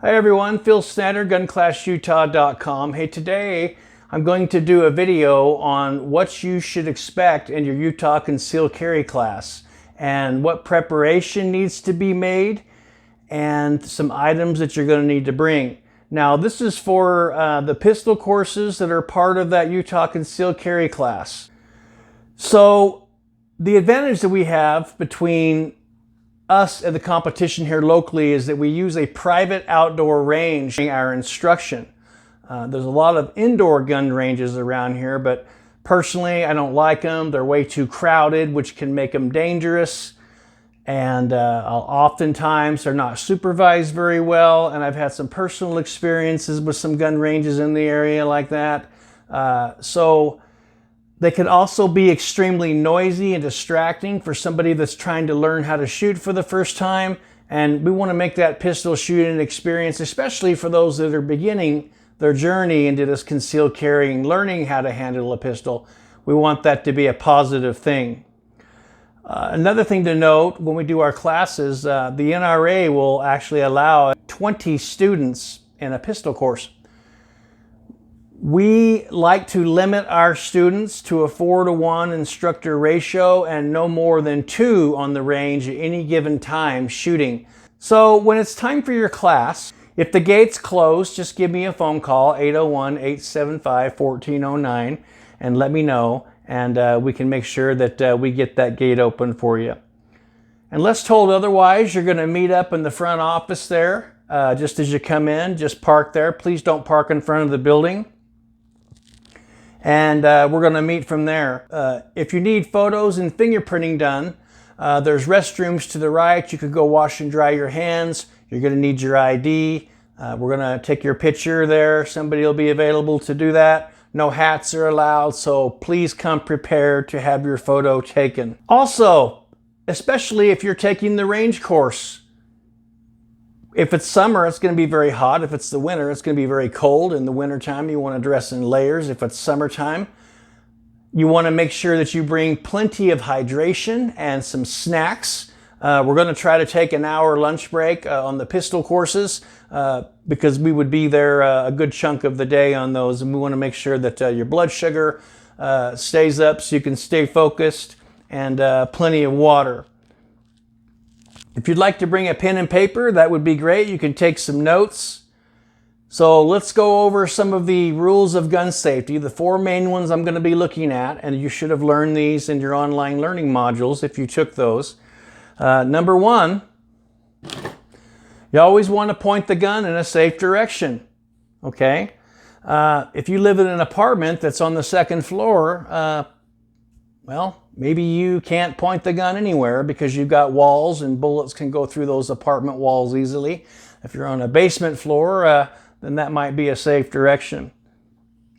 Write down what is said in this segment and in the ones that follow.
Hi everyone, Phil Snyder, GunClassUtah.com. Hey, today I'm going to do a video on what you should expect in your Utah concealed carry class and what preparation needs to be made and some items that you're going to need to bring. Now, this is for the pistol courses that are part of that Utah concealed carry class. So the advantage that we have between us and the competition here locally is that we use a private outdoor range in our instruction. There's a lot of indoor gun ranges around here, but personally I don't like them. They're way too crowded, which can make them dangerous, and oftentimes they're not supervised very well, and I've had some personal experiences with some gun ranges in the area like that. So they can also be extremely noisy and distracting for somebody that's trying to learn how to shoot for the first time. And we want to make that pistol shooting experience, especially for those that are beginning their journey into this concealed carrying, learning how to handle a pistol. We want that to be a positive thing. Another thing to note when we do our classes, the NRA will actually allow 20 students in a pistol course. We like to limit our students to a 4-to-1 instructor ratio and no more than 2 on the range at any given time shooting. So when it's time for your class, if the gate's closed, just give me a phone call, 801-875-1409, and let me know, and we can make sure that we get that gate open for you. Unless told otherwise, you're going to meet up in the front office there just as you come in. Just park there. Please don't park in front of the building. And we're going to meet from there. If you need photos and fingerprinting done, there's restrooms to the right. You could go wash and dry your hands. You're going to need your ID. We're going to take your picture there. Somebody will be available to do that. No hats are allowed, so please come prepared to have your photo taken. Also, especially if you're taking the range course, if it's summer, it's going to be very hot. If it's the winter, it's going to be very cold. In the wintertime, you want to dress in layers. If it's summertime, you want to make sure that you bring plenty of hydration and some snacks. We're going to try to take an hour lunch break on the pistol courses because we would be there a good chunk of the day on those, and we want to make sure that your blood sugar stays up so you can stay focused, and plenty of water. If you'd like to bring a pen and paper, that would be great. You can take some notes. So let's go over some of the rules of gun safety, the 4 main ones I'm going to be looking at, and you should have learned these in your online learning modules if you took those. Number 1, you always want to point the gun in a safe direction, okay? If you live in an apartment that's on the 2nd floor, well, maybe you can't point the gun anywhere because you've got walls and bullets can go through those apartment walls easily. If you're on a basement floor, then that might be a safe direction.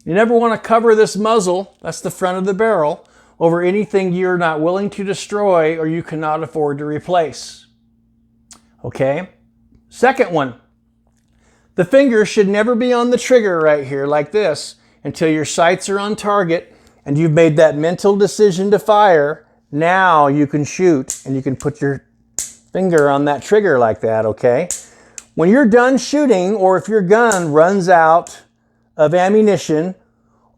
You never want to cover this muzzle, that's the front of the barrel, over anything you're not willing to destroy or you cannot afford to replace. Okay? Second one, the finger should never be on the trigger right here like this until your sights are on target and you've made that mental decision to fire. Now you can shoot and you can put your finger on that trigger like that, okay? When you're done shooting, or if your gun runs out of ammunition,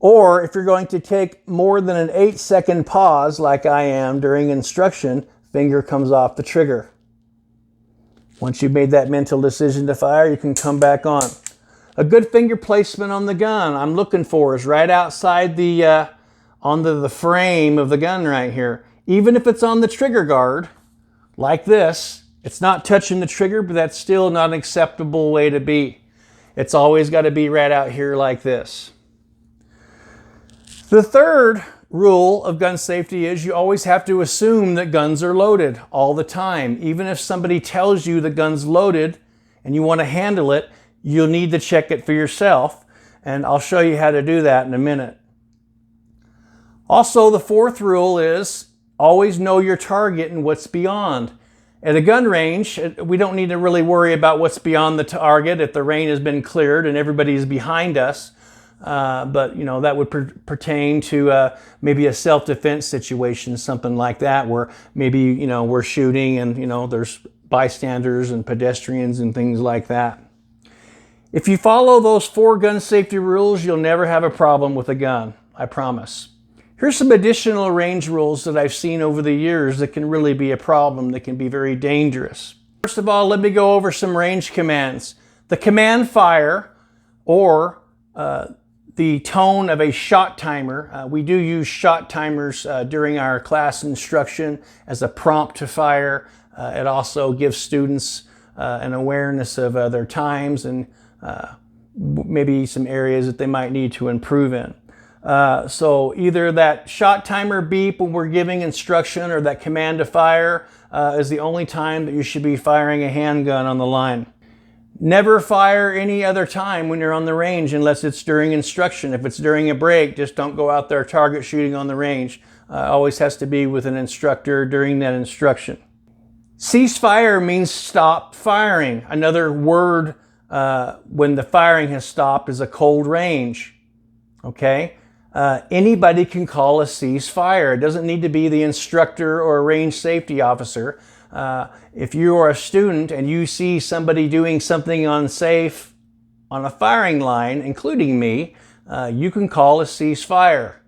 or if you're going to take more than an 8-second pause like I am during instruction, finger comes off the trigger. Once you've made that mental decision to fire, you can come back on. A good finger placement on the gun I'm looking for is right outside the onto the frame of the gun right here. Even if it's on the trigger guard, like this, it's not touching the trigger, but that's still not an acceptable way to be. It's always got to be right out here like this. The third rule of gun safety is you always have to assume that guns are loaded all the time. Even if somebody tells you the gun's loaded and you want to handle it, you'll need to check it for yourself, and I'll show you how to do that in a minute. Also, the 4th rule is always know your target and what's beyond. At a gun range, we don't need to really worry about what's beyond the target if the range has been cleared and everybody's behind us. But you know, that would pertain to maybe a self-defense situation, something like that, where maybe, you know, we're shooting and, you know, there's bystanders and pedestrians and things like that. If you follow those 4 gun safety rules, you'll never have a problem with a gun, I promise. Here's some additional range rules that I've seen over the years that can really be a problem, that can be very dangerous. First of all, let me go over some range commands. The command fire, or the tone of a shot timer. We do use shot timers during our class instruction as a prompt to fire. It also gives students an awareness of their times and maybe some areas that they might need to improve in. So either that shot timer beep when we're giving instruction or that command to fire is the only time that you should be firing a handgun on the line. Never fire any other time when you're on the range unless it's during instruction. If it's during a break, just don't go out there target shooting on the range. Always has to be with an instructor during that instruction. Cease fire means stop firing. Another word when the firing has stopped is a cold range. Okay? Anybody can call a cease fire. It doesn't need to be the instructor or a range safety officer. If you are a student and you see somebody doing something unsafe on a firing line, including me, you can call a cease fire.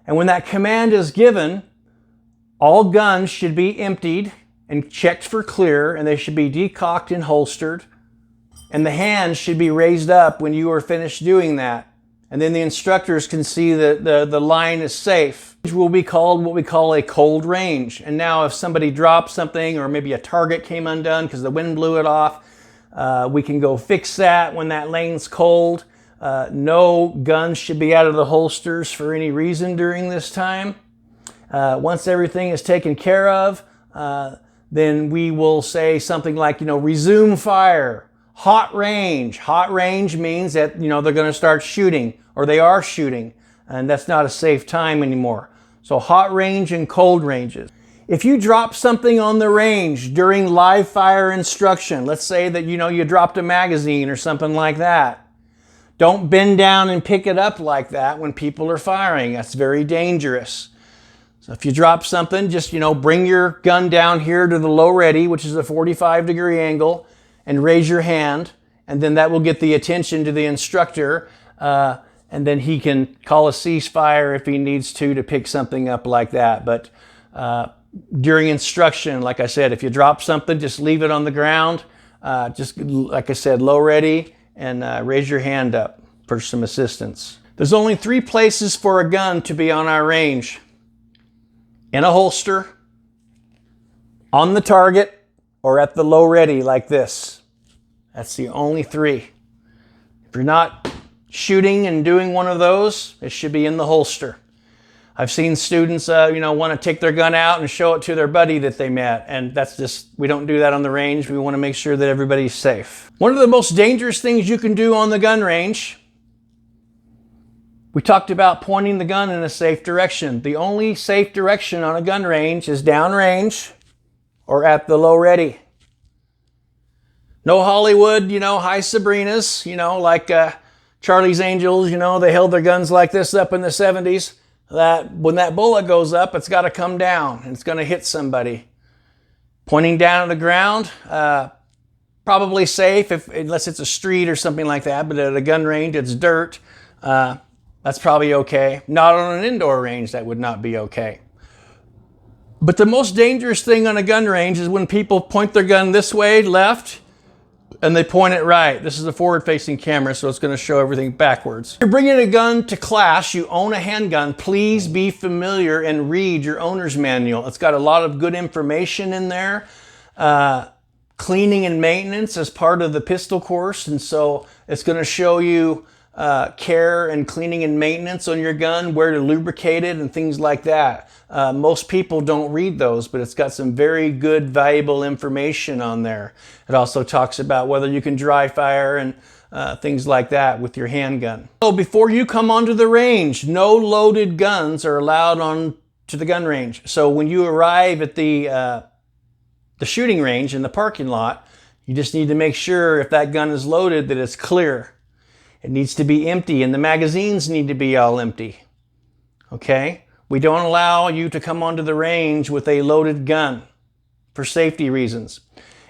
And when that command is given, all guns should be emptied and checked for clear, and they should be decocked and holstered, and the hands should be raised up when you are finished doing that. And then the instructors can see that the line is safe. It will be called what we call a cold range. And now if somebody drops something, or maybe a target came undone because the wind blew it off, we can go fix that when that lane's cold. No guns should be out of the holsters for any reason during this time. Once everything is taken care of, then we will say something like, resume fire. Hot range. Hot range means that, they're going to start shooting, or they are shooting, and that's not a safe time anymore. So hot range and cold ranges. If you drop something on the range during live fire instruction, let's say that, you dropped a magazine or something like that, don't bend down and pick it up like that when people are firing. That's very dangerous. So if you drop something, just, bring your gun down here to the low ready, which is a 45-degree angle, and raise your hand, and then that will get the attention to the instructor, and then he can call a ceasefire if he needs to pick something up like that. But during instruction, like I said, if you drop something, just leave it on the ground, just like I said, low ready, and raise your hand up for some assistance. There's only 3 places for a gun to be on our range: in a holster, on the target, or at the low ready like this. That's the only 3. If you're not shooting and doing one of those, it should be in the holster. I've seen students, want to take their gun out and show it to their buddy that they met, and that's just, we don't do that on the range. We want to make sure that everybody's safe. One of the most dangerous things you can do on the gun range, we talked about pointing the gun in a safe direction. The only safe direction on a gun range is downrange or at the low ready. No Hollywood, high Sabrinas, like Charlie's Angels, they held their guns like this up in the 70s. That when that bullet goes up, it's got to come down and it's going to hit somebody. Pointing down at the ground, probably safe unless it's a street or something like that, but at a gun range, it's dirt. That's probably okay. Not on an indoor range, that would not be okay. But the most dangerous thing on a gun range is when people point their gun this way, left, and they point it right. This is a forward-facing camera, so it's going to show everything backwards. If you're bringing a gun to class, you own a handgun, please be familiar and read your owner's manual. It's got a lot of good information in there. Cleaning and maintenance as part of the pistol course, and so it's going to show you care and cleaning and maintenance on your gun, where to lubricate it and things like that. Most people don't read those, but it's got some very good, valuable information on there. It also talks about whether you can dry fire and things like that with your handgun. So before you come onto the range, no loaded guns are allowed on to the gun range. So when you arrive at the shooting range in the parking lot, you just need to make sure if that gun is loaded that it's clear. It needs to be empty, and the magazines need to be all empty. Okay? We don't allow you to come onto the range with a loaded gun for safety reasons.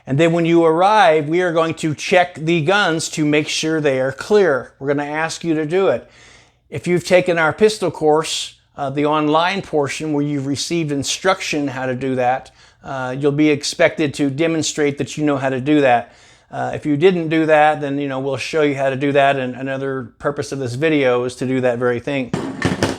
And then when you arrive, we are going to check the guns to make sure they are clear. We're going to ask you to do it. If you've taken our pistol course, the online portion where you've received instruction how to do that, you'll be expected to demonstrate that you know how to do that. If you didn't do that, then we'll show you how to do that, and another purpose of this video is to do that very thing.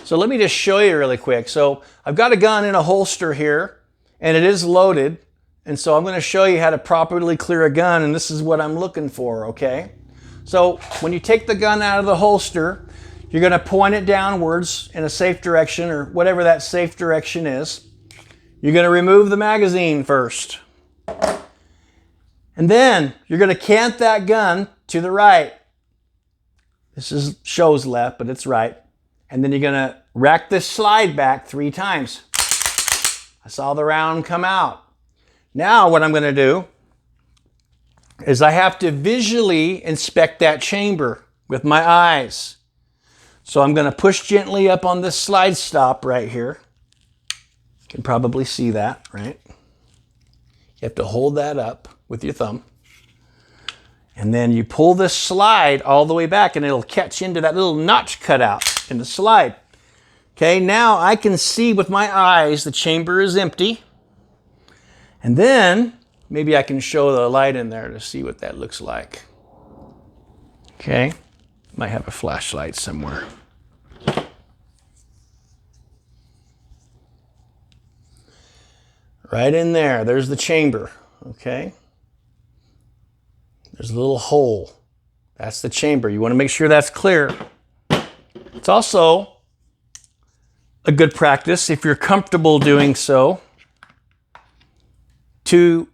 So let me just show you really quick. So I've got a gun in a holster here, and it is loaded, and so I'm going to show you how to properly clear a gun, and this is what I'm looking for, okay? So when you take the gun out of the holster, you're going to point it downwards in a safe direction, or whatever that safe direction is. You're going to remove the magazine first. And then you're going to cant that gun to the right. This shows left, but it's right. And then you're going to rack this slide back 3 times. I saw the round come out. Now what I'm going to do is I have to visually inspect that chamber with my eyes. So I'm going to push gently up on this slide stop right here. You can probably see that, right? You have to hold that up with your thumb. And then you pull this slide all the way back and it'll catch into that little notch cut out in the slide. Okay, now I can see with my eyes the chamber is empty. And then maybe I can show the light in there to see what that looks like. Okay, might have a flashlight somewhere. Right in there, there's the chamber, okay? There's a little hole. That's the chamber. You want to make sure that's clear. It's also a good practice, if you're comfortable doing so, to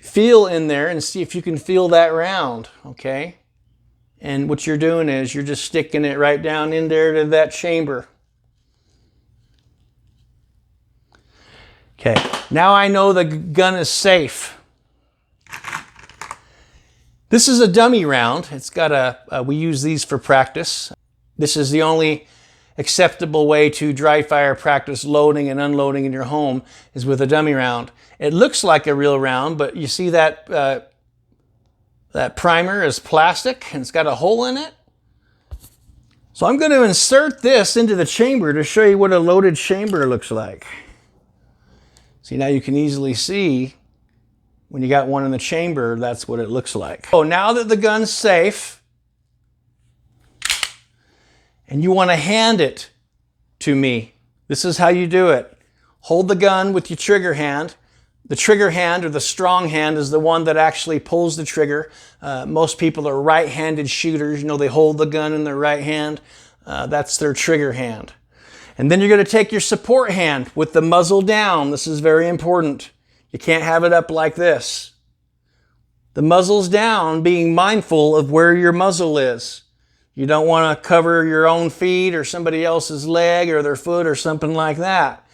feel in there and see if you can feel that round, okay? And what you're doing is you're just sticking it right down in there to that chamber. Okay, now I know the gun is safe. This is a dummy round. It's got we use these for practice. This is the only acceptable way to dry fire practice loading and unloading in your home is with a dummy round. It looks like a real round, but you see that that primer is plastic and it's got a hole in it. So I'm going to insert this into the chamber to show you what a loaded chamber looks like. See, now you can easily see when you got one in the chamber, that's what it looks like. So now that the gun's safe, and you want to hand it to me, this is how you do it. Hold the gun with your trigger hand. The trigger hand, or the strong hand, is the one that actually pulls the trigger. Most people are right-handed shooters. They hold the gun in their right hand. That's their trigger hand. And then you're going to take your support hand with the muzzle down. This is very important. You can't have it up like this. The muzzle's down, being mindful of where your muzzle is. You don't want to cover your own feet or somebody else's leg or their foot or something like that.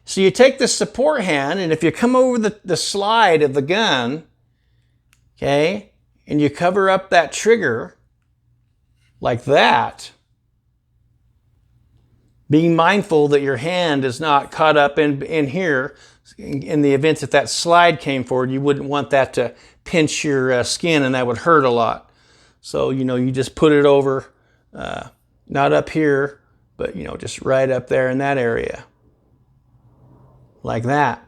So you take the support hand, and if you come over the slide of the gun, okay, and you cover up that trigger like that, being mindful that your hand is not caught up in here. In the event that slide came forward, you wouldn't want that to pinch your skin, and that would hurt a lot. So, you just put it over, not up here, but, just right up there in that area. Like that.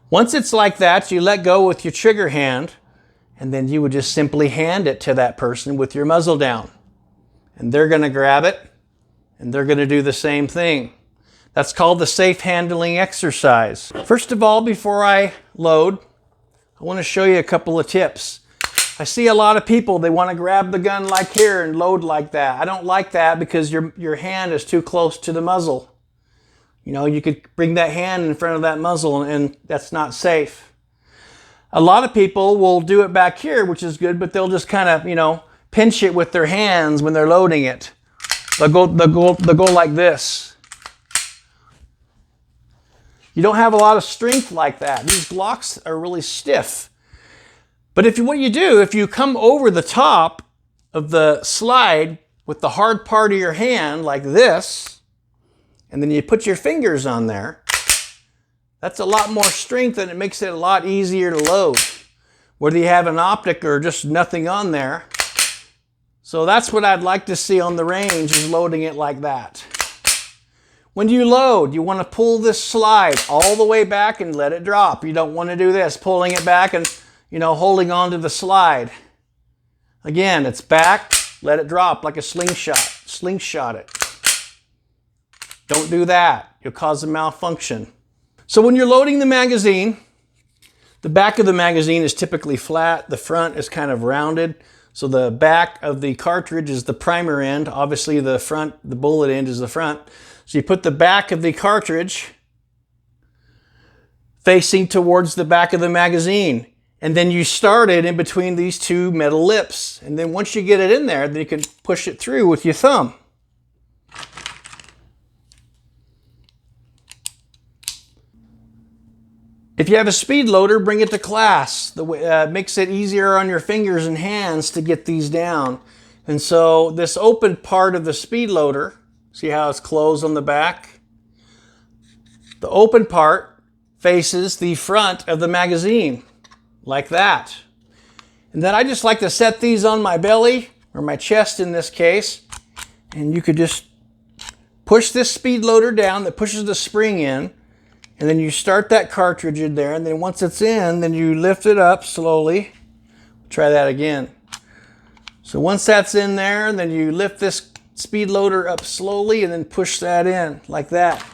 Once it's like that, you let go with your trigger hand, and then you would just simply hand it to that person with your muzzle down. And they're going to grab it, and they're going to do the same thing. That's called the safe handling exercise. First of all, before I load, I want to show you a couple of tips. I see a lot of people, they want to grab the gun like here and load like that. I don't like that because your hand is too close to the muzzle. You could bring that hand in front of that muzzle, and that's not safe. A lot of people will do it back here, which is good, but they'll just kind of, pinch it with their hands when they're loading it. They'll go like this. You don't have a lot of strength like that. These blocks are really stiff. But what you do, if you come over the top of the slide with the hard part of your hand like this, and then you put your fingers on there, That's a lot more strength and it makes it a lot easier to load. Whether you have an optic or just nothing on there. So that's what I'd like to see on the range, is loading it like that. When you load, you want to pull this slide all the way back and let it drop. You don't want to do this, pulling it back and, holding on to the slide. Again, it's back, let it drop like a slingshot. Slingshot it. Don't do that. You'll cause a malfunction. So when you're loading the magazine, the back of the magazine is typically flat. The front is kind of rounded. So the back of the cartridge is the primer end. Obviously the front, the bullet end is the front. So you put the back of the cartridge facing towards the back of the magazine. And then you start it in between these two metal lips. And then once you get it in there, then you can push it through with your thumb. If you have a speed loader, bring it to class. Makes it easier on your fingers and hands to get these down. And so this open part of the speed loader, see how it's closed on the back? The open part faces the front of the magazine, like that. And then I just like to set these on my belly, or my chest in this case, and you could just push this speed loader down that pushes the spring in, and then you start that cartridge in there, and then once it's in, then you lift it up slowly. Try that again. So once that's in there, then you lift this speed loader up slowly and then push that in like that.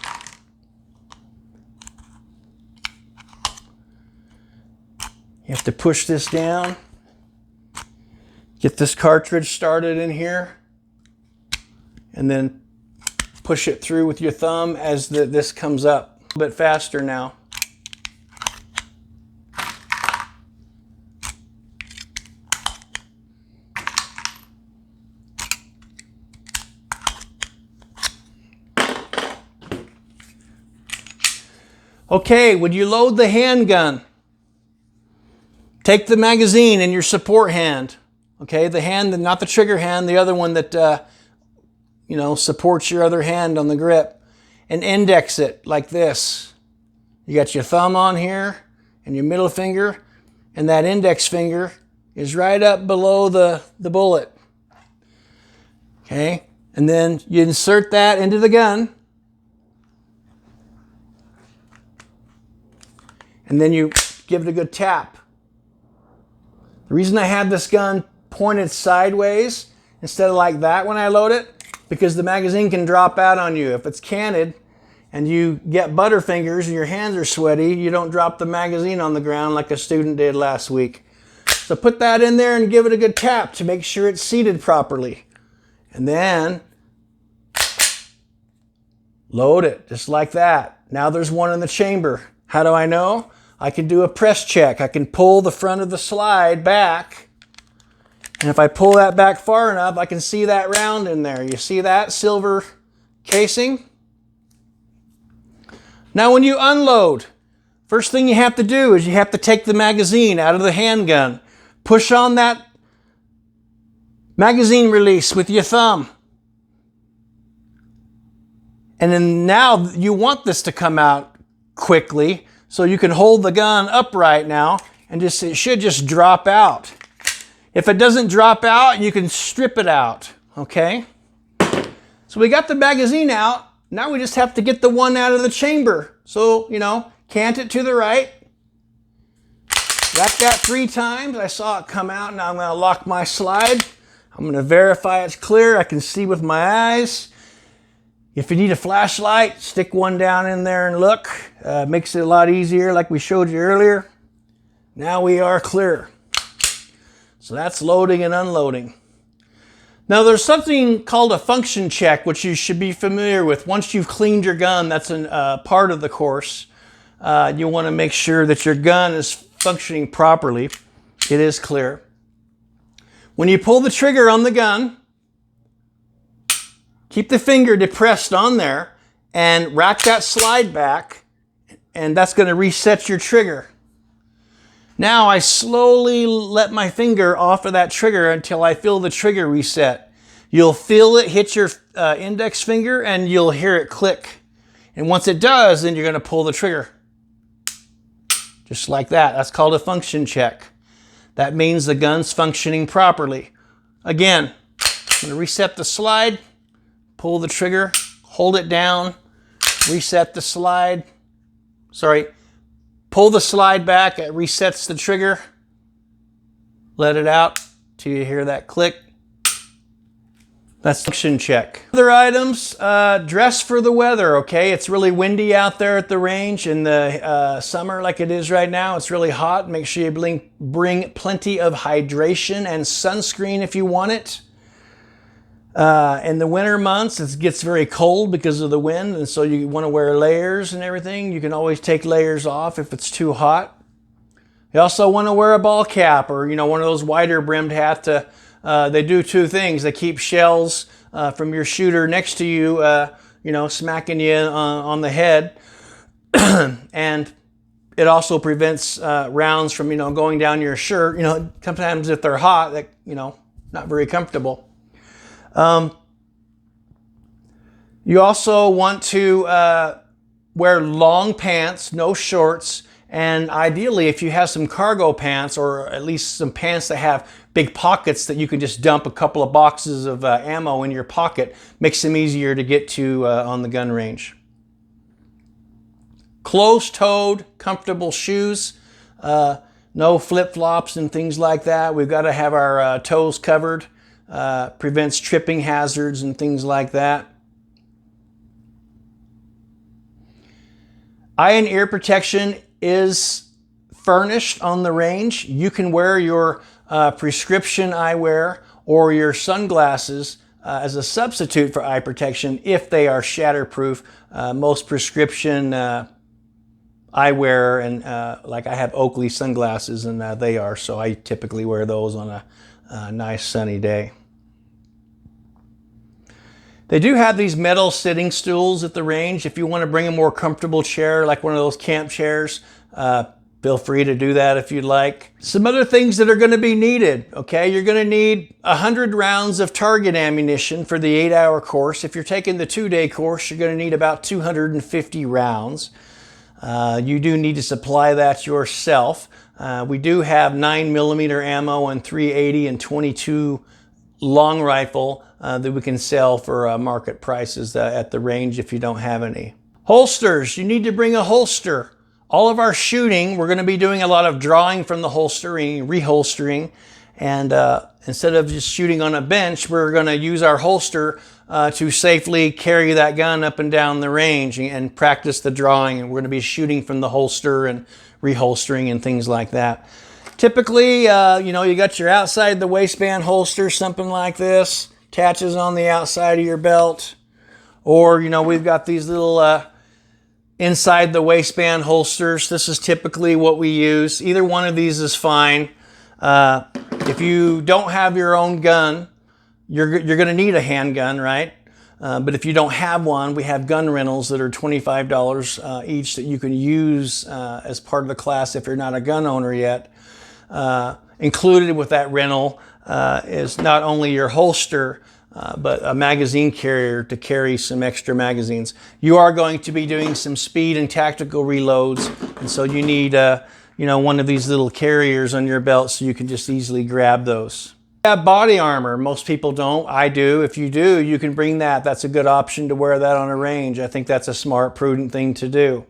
You have to push this down. Get this cartridge started in here, and then push it through with your thumb as this comes up. A bit faster now. Okay, when you load the handgun, take the magazine in your support hand. Okay, the hand, not the trigger hand, the other one that supports your other hand on the grip. And index it like this. You got your thumb on here and your middle finger, and that index finger is right up below the bullet. Okay, and then you insert that into the gun, and then you give it a good tap. The reason I have this gun pointed sideways instead of like that when I load it, because the magazine can drop out on you. If it's canted and you get butterfingers and your hands are sweaty, you don't drop the magazine on the ground like a student did last week. So put that in there and give it a good tap to make sure it's seated properly. And then load it just like that. Now there's one in the chamber. How do I know? I can do a press check. I can pull the front of the slide back. And if I pull that back far enough, I can see that round in there. You see that silver casing? Now when you unload, first thing you have to do is you have to take the magazine out of the handgun. Push on that magazine release with your thumb. And then now you want this to come out quickly, so you can hold the gun upright now and it should just drop out. If it doesn't drop out, you can strip it out, okay? So we got the magazine out. Now we just have to get the one out of the chamber. So, cant it to the right. Wrap that 3 times. I saw it come out. Now I'm going to lock my slide. I'm going to verify it's clear. I can see with my eyes. If you need a flashlight, stick one down in there and look. Makes it a lot easier like we showed you earlier. Now we are clear. So that's loading and unloading. Now there's something called a function check, which you should be familiar with. Once you've cleaned your gun, that's a part of the course. You want to make sure that your gun is functioning properly. It is clear. When you pull the trigger on the gun, keep the finger depressed on there and rack that slide back, and that's going to reset your trigger. Now I slowly let my finger off of that trigger until I feel the trigger reset. You'll feel it hit your index finger and you'll hear it click. And once it does, then you're going to pull the trigger. just like that. That's called a function check. That means the gun's functioning properly. Again, I'm going to reset the slide, pull the trigger, hold it down, reset the slide. Sorry, pull the slide back, it resets the trigger. Let it out till you hear that click. That's function check. Other items, dress for the weather, okay? It's really windy out there at the range in the summer like it is right now. It's really hot. Make sure you bring plenty of hydration and sunscreen if you want it. In the winter months, it gets very cold because of the wind, and so you want to wear layers and everything. You can always take layers off if it's too hot. You also want to wear a ball cap or, one of those wider brimmed hats. They do two things. They keep shells from your shooter next to you, smacking you on the head. And it also prevents rounds from, going down your shirt. Sometimes if they're hot, that, not very comfortable. You also want to wear long pants, no shorts. And ideally, if you have some cargo pants or at least some pants that have big pockets that you can just dump a couple of boxes of ammo in your pocket, makes them easier to get to on the gun range. Closed-toed, comfortable shoes, no flip-flops and things like that. We've got to have our toes covered, prevents tripping hazards and things like that. Eye and ear protection is furnished on the range. You can wear your prescription eyewear or your sunglasses as a substitute for eye protection if they are shatterproof. Most prescription eyewear, and like I have Oakley sunglasses, and they are, so I typically wear those on a nice sunny day. They do have these metal sitting stools at the range. If you want to bring a more comfortable chair, like one of those camp chairs, feel free to do that if you'd like. Some other things that are going to be needed, okay? You're going to need 100 rounds of target ammunition for the 8-hour course. If you're taking the 2-day course, you're going to need about 250 rounds. You do need to supply that yourself. We do have 9mm ammo and 380 and 22 long rifle that we can sell for market prices at the range if you don't have any. Holsters, you need to bring a holster. All of our shooting, we're going to be doing a lot of drawing from the holstering, reholstering, and instead of just shooting on a bench, we're going to use our holster to safely carry that gun up and down the range and practice the drawing. And we're going to be shooting from the holster and reholstering and things like that. Typically, you got your outside the waistband holster, something like this, attaches on the outside of your belt. Or, we've got these little inside the waistband holsters. This is typically what we use. Either one of these is fine. If you don't have your own gun, you're going to need a handgun, right? But if you don't have one, we have gun rentals that are $25 each that you can use as part of the class if you're not a gun owner yet. Included with that rental is not only your holster, but a magazine carrier to carry some extra magazines. You are going to be doing some speed and tactical reloads, and so you need one of these little carriers on your belt so you can just easily grab those. You have body armor. Most people don't. I do. If you do, you can bring that. That's a good option to wear that on a range. I think that's a smart, prudent thing to do.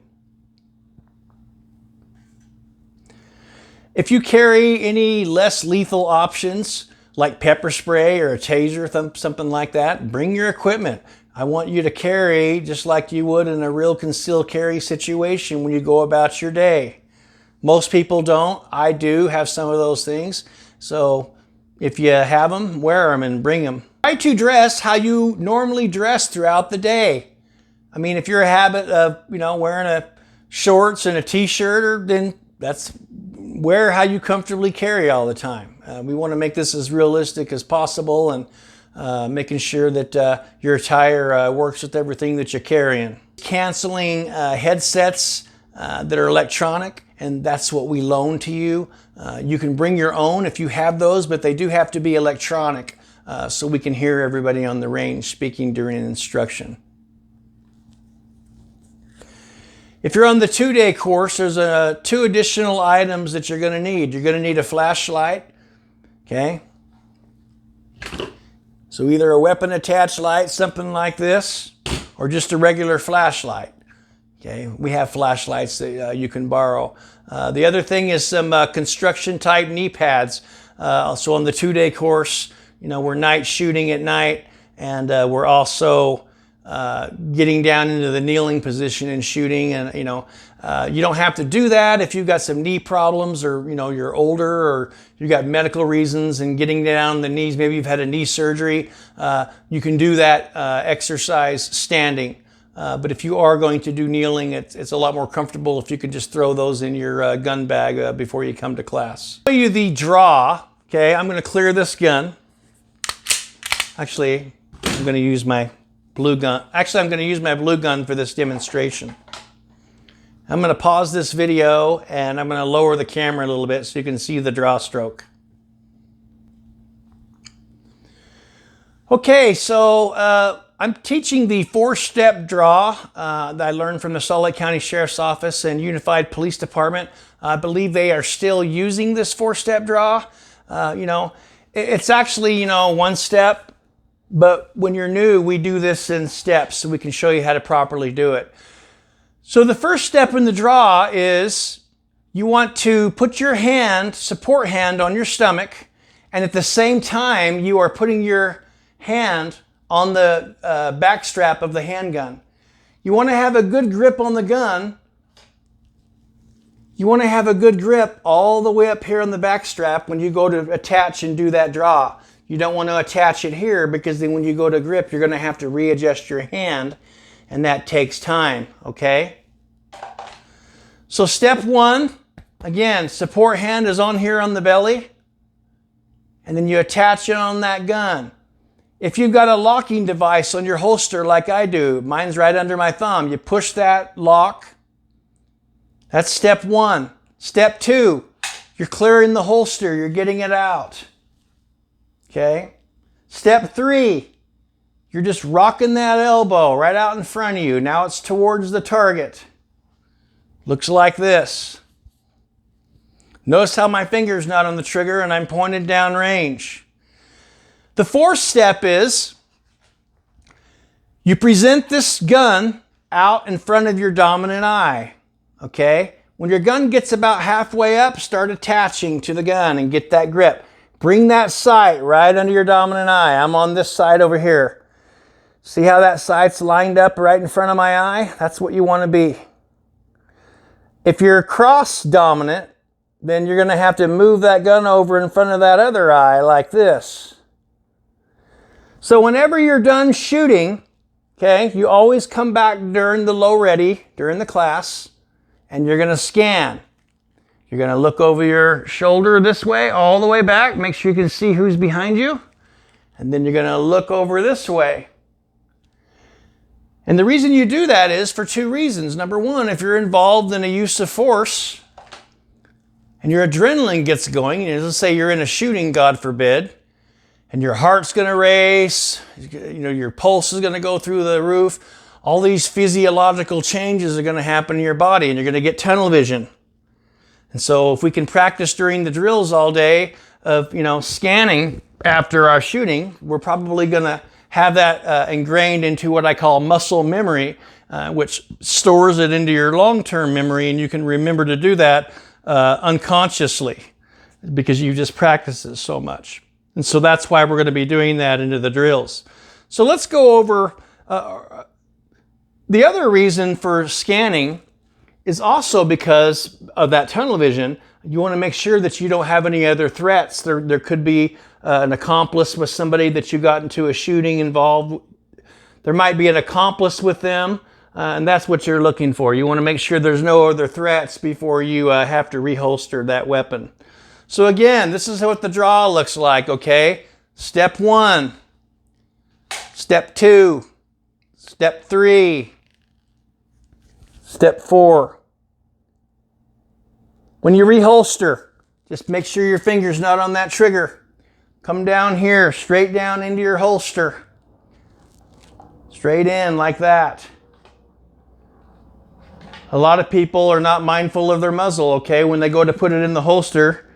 If you carry any less lethal options, like pepper spray or a taser, something like that, bring your equipment. I want you to carry just like you would in a real concealed carry situation when you go about your day. Most people don't. I do have some of those things. So if you have them, wear them and bring them. Try to dress how you normally dress throughout the day. I mean, if you're a habit of, wearing a shorts and a t-shirt, then wear how you comfortably carry all the time. We want to make this as realistic as possible and making sure that your attire works with everything that you're carrying. Canceling headsets that are electronic, and that's what we loan to you. You can bring your own if you have those, but they do have to be electronic so we can hear everybody on the range speaking during instruction. If you're on the 2-day course, there's 2 additional items that you're going to need. You're going to need a flashlight, okay? So either a weapon attached light, something like this, or just a regular flashlight. Okay, we have flashlights that you can borrow. The other thing is some construction type knee pads. So on the 2-day course, you know, we're night shooting at night, and we're also getting down into the kneeling position and shooting. And you know, you don't have to do that if you've got some knee problems, or you know, you're older, or you've got medical reasons and getting down the knees. Maybe you've had a knee surgery. You can do that exercise standing. But if you are going to do kneeling, it's a lot more comfortable if you could just throw those in your gun bag before you come to class. I'll show you the draw. Okay, I'm going to clear this gun. Actually, I'm going to use my blue gun. Actually, I'm going to use my blue gun for this demonstration. I'm going to pause this video and I'm going to lower the camera a little bit so you can see the draw stroke. Okay, so I'm teaching the 4-step draw that I learned from the Salt Lake County Sheriff's Office and Unified Police Department. I believe they are still using this 4-step draw. You know, it's actually, you know, 1 step, but when you're new, we do this in steps so we can show you how to properly do it. So the first step in the draw is you want to put your hand, support hand, on your stomach, and at the same time you are putting your hand on the back strap of the handgun. You want to have a good grip on the gun. You want to have a good grip all the way up here on the back strap when you go to attach and do that draw. You don't want to attach it here, because then when you go to grip, you're going to have to readjust your hand, and that takes time, okay? So step 1, again, support hand is on here on the belly, and then you attach it on that gun. If you've got a locking device on your holster like I do, mine's right under my thumb, you push that lock. That's step 1. Step 2, you're clearing the holster, you're getting it out. Okay? Step 3, you're just rocking that elbow right out in front of you. Now it's towards the target. Looks like this. Notice how my finger's not on the trigger and I'm pointed down range. The 4th step is you present this gun out in front of your dominant eye, okay? When your gun gets about halfway up, start attaching to the gun and get that grip. Bring that sight right under your dominant eye. I'm on this side over here. See how that sight's lined up right in front of my eye? That's what you want to be. If you're cross dominant, then you're going to have to move that gun over in front of that other eye like this. So whenever you're done shooting, okay, you always come back during the low ready, during the class, and you're going to scan. You're going to look over your shoulder this way, all the way back, make sure you can see who's behind you, and then you're going to look over this way. And the reason you do that is for 2 reasons. Number 1, if you're involved in a use of force and your adrenaline gets going, and let's say you're in a shooting, God forbid, and your heart's going to race, you know, your pulse is going to go through the roof. All these physiological changes are going to happen in your body, and you're going to get tunnel vision. And so if we can practice during the drills all day of, you know, scanning after our shooting, we're probably going to have that ingrained into what I call muscle memory, which stores it into your long-term memory, and you can remember to do that unconsciously because you just practice it so much. And so that's why we're going to be doing that into the drills. So let's go over the other reason for scanning is also because of that tunnel vision. You want to make sure that you don't have any other threats. There could be an accomplice with somebody that you got into a shooting involved. There might be an accomplice with them, and that's what you're looking for. You want to make sure there's no other threats before you have to reholster that weapon. So again, this is what the draw looks like, okay? Step 1, step 2, step 3, step 4. When you reholster, just make sure your finger's not on that trigger. Come down here, straight down into your holster. Straight in like that. A lot of people are not mindful of their muzzle, okay? When they go to put it in the holster,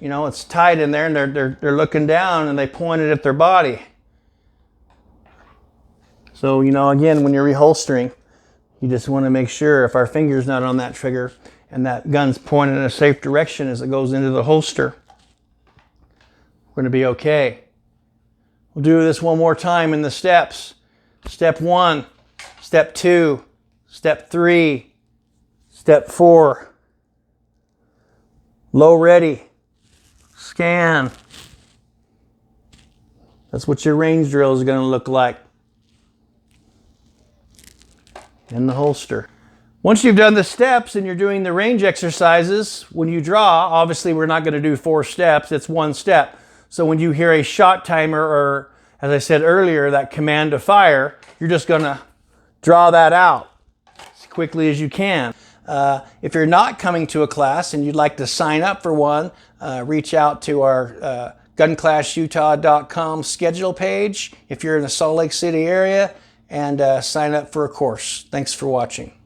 you know, it's tight in there and they're looking down and they point it at their body. So, you know, again, when you're reholstering, you just want to make sure if our finger's not on that trigger and that gun's pointed in a safe direction as it goes into the holster, we're going to be okay. We'll do this one more time in the steps. Step 1, step 2, step 3, step 4. Low ready. Scan. That's what your range drill is going to look like. In the holster. Once you've done the steps and you're doing the range exercises, when you draw, obviously we're not going to do 4 steps, it's 1 step. So when you hear a shot timer or, as I said earlier, that command to fire, you're just going to draw that out as quickly as you can. If you're not coming to a class and you'd like to sign up for one, reach out to our gunclassutah.com schedule page if you're in the Salt Lake City area, and sign up for a course. Thanks for watching.